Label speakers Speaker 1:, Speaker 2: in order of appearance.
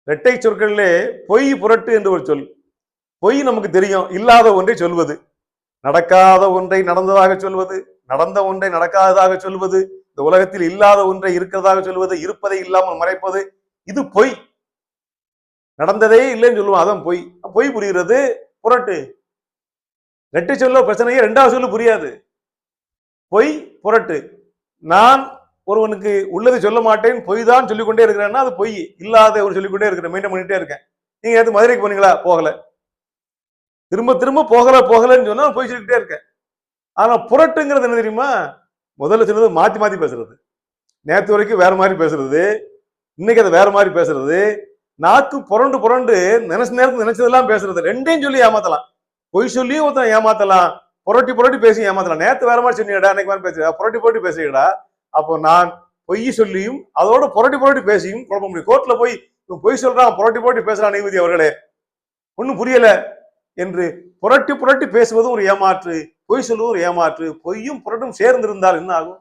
Speaker 1: இரட்டை சொற்களிலே பொய் புரட்டு என்று ஒரு சொல். பொய் நமக்கு தெரியும், இல்லாத ஒன்றை சொல்வது, நடக்காத ஒன்றை நடந்ததாக சொல்வது, நடந்த ஒன்றை நடக்காததாக சொல்வது, இந்த உலகத்தில் இல்லாத ஒன்றை இருக்கிறதாக சொல்வது, இருப்பதை இல்லாமல் மறைப்பது, இது பொய். நடந்ததே இல்லைன்னு சொல்லுவோம், அதான் பொய். பொய் புரிகிறது புரட்டு. இரட்டை சொல்ல பிரச்சனையே இரண்டாவது சொல்லு புரியாது. பொய் புரட்டு. நான் ஒருவனுக்கு உள்ளதை சொல்ல மாட்டேன், பொய் தான் சொல்லிக்கொண்டே இருக்கிறேன்னா அது பொய். இல்லாத ஒரு சொல்லிக்கொண்டே இருக்கிறேன், மெயின்டைன் பண்ணிட்டே இருக்கேன். நீங்க நேற்று மதுரைக்கு போனீங்களா? போகல. திரும்ப திரும்ப போகலன்னு சொன்னா பொய் சொல்லிக்கிட்டே இருக்கேன். ஆனா புரட்டுங்கிறது என்ன தெரியுமா? முதல்ல சொன்னது மாத்தி மாத்தி பேசுறது, நேற்று வரைக்கும் வேற மாதிரி பேசுறது, இன்னைக்கு அதை வேற மாதிரி பேசுறது, நாக்கு புரண்டு புரண்டு நினைச்ச நேரத்துக்கு நினைச்சதெல்லாம் பேசுறது. ரெண்டையும் சொல்லி ஏமாத்தலாம். பொய் சொல்லியும் ஒருத்தன் ஏமாத்தலாம், புரட்டி புரட்டி பேசி ஏமாத்தலாம். நேத்து வேற மாதிரி சொன்னீங்கடா, அன்னைக்கு மாதிரி பேசுறா, புரட்டி புரட்டி பேசுறீங்கடா. அப்போ நான் பொய் சொல்லியும் அதோட புரட்டி புரட்டி பேசியும் குழப்ப முடியும். கோர்ட்ல போய் பொய் சொல்றான், புரட்டி புரட்டி பேசுறான் நீதிபதி அவர்களே, ஒன்னும் புரியல என்று புரட்டி புரட்டி பேசுவதும் ஒரு ஏமாற்று, பொய் சொல்வதும் ஒரு ஏமாற்று. பொய்யும் புரட்டும் சேர்ந்திருந்தால் என்ன ஆகும்?